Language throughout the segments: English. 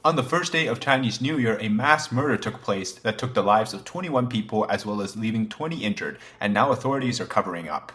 On the first day of Chinese New Year, a mass murder took place that took the lives of 21 people as well as leaving 20 injured, and now authorities are covering up.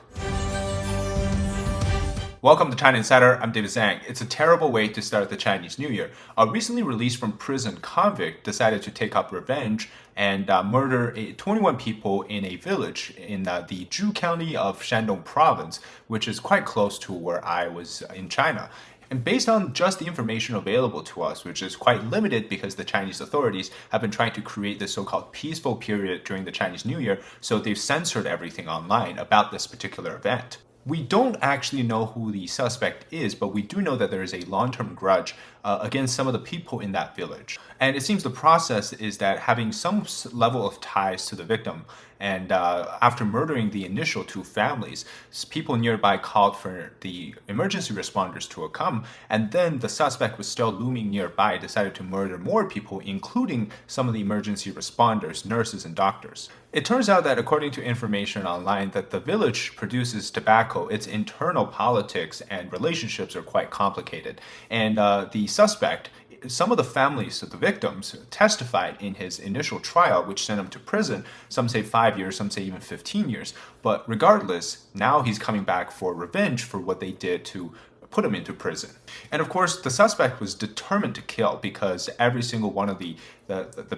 Welcome to China Insider, I'm David Zhang. It's a terrible way to start the Chinese New Year. A recently released from prison convict decided to take up revenge and murder 21 people in a village in the Zhu County of Shandong Province, which is quite close to where I was in China. And based on just the information available to us, which is quite limited because the Chinese authorities have been trying to create this so-called peaceful period during the Chinese New Year, so they've censored everything online about this particular event. We don't actually know who the suspect is, but we do know that there is a long-term grudge against some of the people in that village. And it seems the process is that having some level of ties to the victim, and after murdering the initial two families, people nearby called for the emergency responders to come, and then the suspect was still looming nearby, decided to murder more people, including some of the emergency responders, nurses, and doctors. It turns out that according to information online that the village produces tobacco, its internal politics and relationships are quite complicated. And the suspect, some of the families of the victims testified in his initial trial, which sent him to prison. Some say 5 years, some say even 15 years. But regardless, now he's coming back for revenge for what they did to put him into prison. And of course, the suspect was determined to kill because every single one of the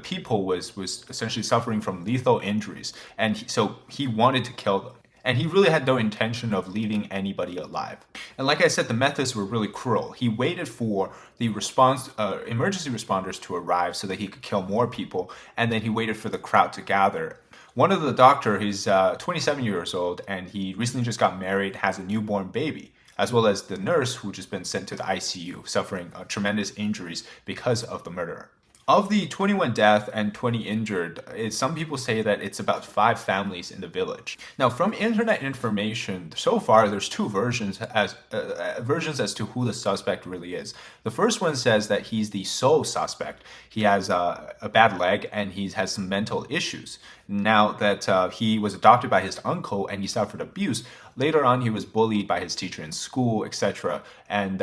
people was essentially suffering from lethal injuries. And so he wanted to kill them. And he really had no intention of leaving anybody alive. And like I said, the methods were really cruel. He waited for the emergency responders to arrive so that he could kill more people, and then he waited for the crowd to gather. One of the doctor, he's 27 years old, and he recently just got married, has a newborn baby, as well as the nurse who just been sent to the ICU, suffering tremendous injuries because of the murder. Of the 21 death and 20 injured, some people say that it's about 5 families in the village. Now, from internet information, so far there's two versions as to who the suspect really is. The first one says that he's the sole suspect. He has a bad leg and he has some mental issues. Now that he was adopted by his uncle and he suffered abuse, later on he was bullied by his teacher in school, etc. And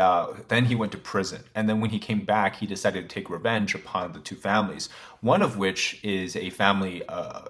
then he went to prison. And then when he came back, he decided to take revenge upon the two families, one of which is a family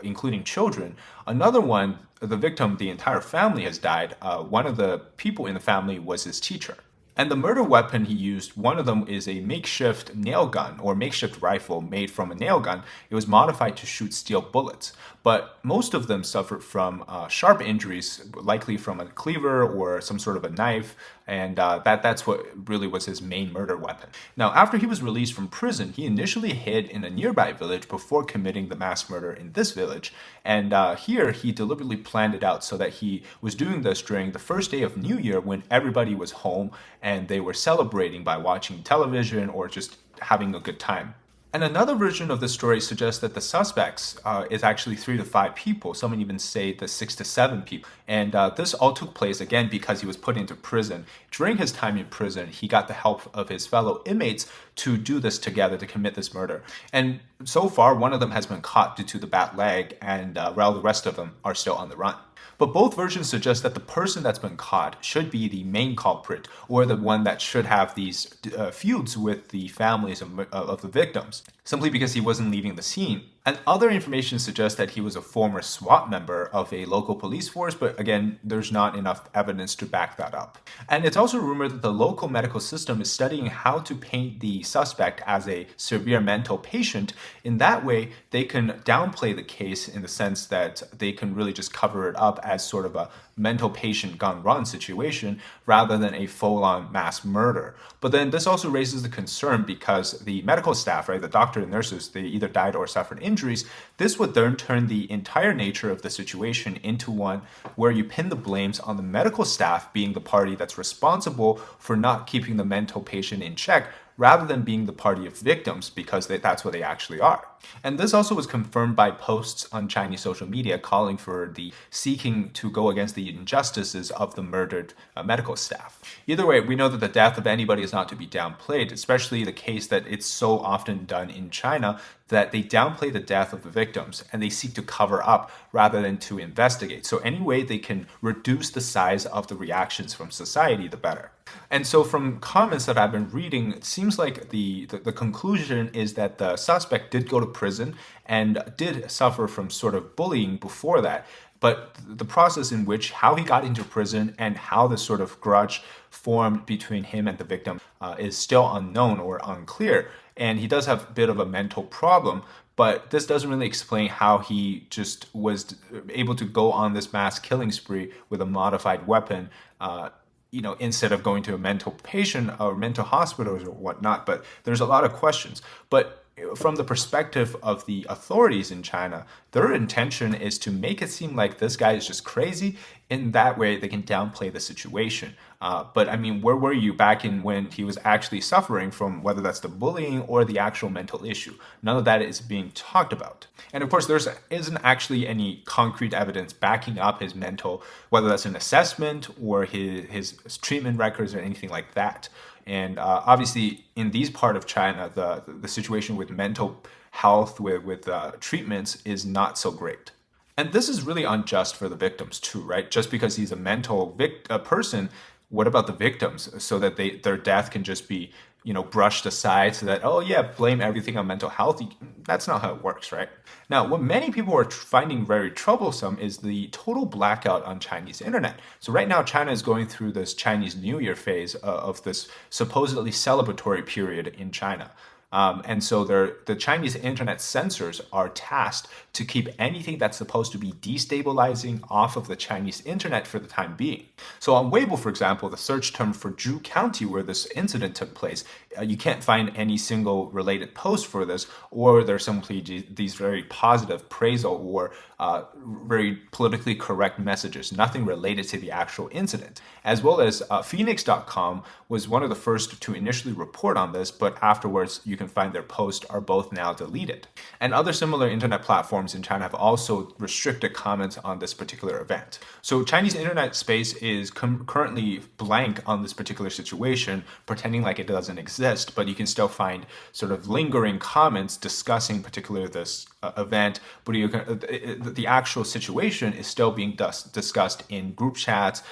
including children. Another one, the victim, the entire family has died. One of the people in the family was his teacher. And the murder weapon he used, one of them is a makeshift nail gun or makeshift rifle made from a nail gun. It was modified to shoot steel bullets. But most of them suffered from sharp injuries, likely from a cleaver or some sort of a knife. And that's what really was his main murder weapon. Now, after he was released from prison, he initially hid in a nearby village before committing the mass murder in this village. And here, he deliberately planned it out so that he was doing this during the first day of New Year when everybody was home and they were celebrating by watching television or just having a good time. And another version of the story suggests that the suspects is actually 3 to 5 people. Some even say the 6 to 7 people. And this all took place, again, because he was put into prison. During his time in prison, he got the help of his fellow inmates to do this together, to commit this murder. And so far, one of them has been caught due to the bad leg, and while the rest of them are still on the run. But both versions suggest that the person that's been caught should be the main culprit, or the one that should have these feuds with the families of the victims, simply because he wasn't leaving the scene. And other information suggests that he was a former SWAT member of a local police force, but again, there's not enough evidence to back that up. And it's also rumored that the local medical system is studying how to paint the suspect as a severe mental patient. In that way, they can downplay the case in the sense that they can really just cover it up as sort of a mental patient gone wrong situation rather than a full-on mass murder. But then this also raises the concern because the medical staff, right, the doctor and nurses, they either died or suffered injuries. This would then turn the entire nature of the situation into one where you pin the blames on the medical staff being the party that's responsible for not keeping the mental patient in check, rather than being the party of victims, because that's what they actually are. And this also was confirmed by posts on Chinese social media calling for the seeking to go against the injustices of the murdered medical staff. Either way, we know that the death of anybody is not to be downplayed, especially the case that it's so often done in China that they downplay the death of the victims and they seek to cover up rather than to investigate. So any way they can reduce the size of the reactions from society, the better. And so from comments that I've been reading, it seems seems like the conclusion is that the suspect did go to prison and did suffer from sort of bullying before that. But the process in which how he got into prison and how the sort of grudge formed between him and the victim is still unknown or unclear. And he does have a bit of a mental problem, but this doesn't really explain how he just was able to go on this mass killing spree with a modified weapon. Instead of going to a mental patient or mental hospitals or whatnot. But there's a lot of questions. But from the perspective of the authorities in China, their intention is to make it seem like this guy is just crazy. In that way, they can downplay the situation. But I mean, where were you back in when he was actually suffering from whether that's the bullying or the actual mental issue? None of that is being talked about. And of course, there isn't actually any concrete evidence backing up his mental, whether that's an assessment or his treatment records or anything like that. And obviously, in these part of China, the situation with mental health, with treatments is not so great. And this is really unjust for the victims too, right? Just because he's a mental person, what about the victims? So that their death can just be, brushed aside so that, oh yeah, blame everything on mental health. That's not how it works, right? Now, what many people are finding very troublesome is the total blackout on Chinese internet. So right now, China is going through this Chinese New Year phase of this supposedly celebratory period in China. And so the Chinese internet censors are tasked to keep anything that's supposed to be destabilizing off of the Chinese internet for the time being. So on Weibo, for example, the search term for Zhu County, where this incident took place, you can't find any single related post for this, or there's simply these very positive praisal or very politically correct messages, nothing related to the actual incident. As well as Phoenix.com was one of the first to initially report on this, but afterwards you can find their posts are both now deleted. And other similar internet platforms in China have also restricted comments on this particular event. So Chinese internet space is currently blank on this particular situation, pretending like it doesn't exist, but you can still find sort of lingering comments discussing particularly this event, but the actual situation is still being discussed in group chats,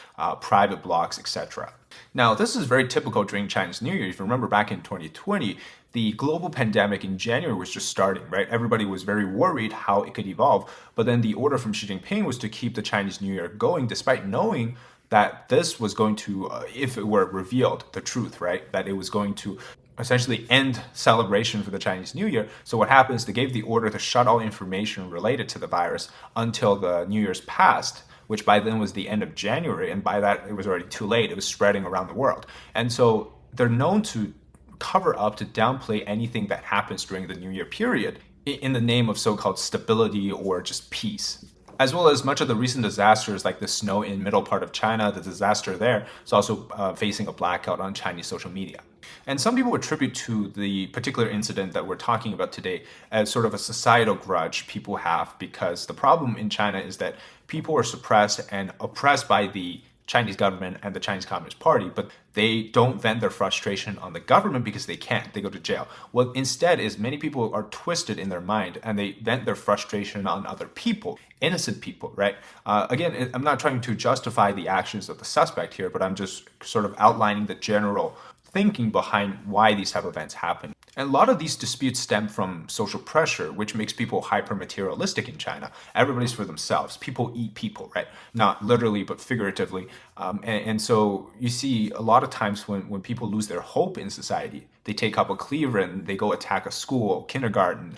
private blogs, etc. Now, this is very typical during Chinese New Year. If you remember back in 2020, the global pandemic in January was just starting, right? Everybody was very worried how it could evolve. But then the order from Xi Jinping was to keep the Chinese New Year going, despite knowing that this was going to, if it were revealed, the truth, right? That it was going to essentially end celebration for the Chinese New Year. So what happens, they gave the order to shut all information related to the virus until the New Year's passed, which by then was the end of January. And by that, it was already too late. It was spreading around the world. And so they're known to cover up, to downplay anything that happens during the New Year period in the name of so-called stability or just peace. As well as much of the recent disasters like the snow in middle part of China, the disaster there is also facing a blackout on Chinese social media. And some people attribute to the particular incident that we're talking about today as sort of a societal grudge people have, because the problem in China is that people are suppressed and oppressed by the Chinese government and the Chinese Communist Party, but they don't vent their frustration on the government because they can't. They go to jail. What instead is many people are twisted in their mind and they vent their frustration on other people, innocent people, right? Again, I'm not trying to justify the actions of the suspect here, but I'm just sort of outlining the general thinking behind why these type of events happen. And a lot of these disputes stem from social pressure, which makes people hyper-materialistic in China. Everybody's for themselves. People eat people, right? Not literally, but figuratively. And so you see a lot of times when people lose their hope in society, they take up a cleaver and they go attack a school, kindergarten,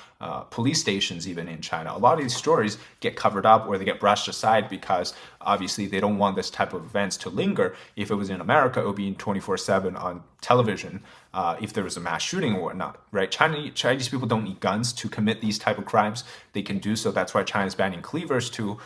police stations even in China. A lot of these stories get covered up or they get brushed aside because obviously they don't want this type of events to linger. If it was in America, it would be 24/7 on television if there was a mass shooting or whatnot, right? Chinese people don't need guns to commit these type of crimes. They can do so. That's why China's banning cleavers too.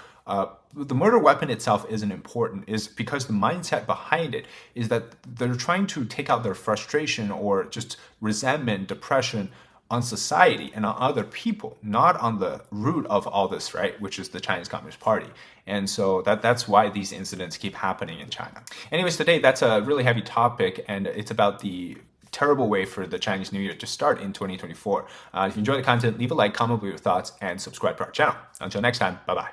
The murder weapon itself isn't important, is because the mindset behind it is that they're trying to take out their frustration or just resentment, depression on society and on other people, not on the root of all this, right? Which is the Chinese Communist Party. And so that's why these incidents keep happening in China. Anyways, today that's a really heavy topic and it's about the terrible way for the Chinese New Year to start in 2024. If you enjoy the content, leave a like, comment with your thoughts, and subscribe to our channel. Until next time, bye-bye.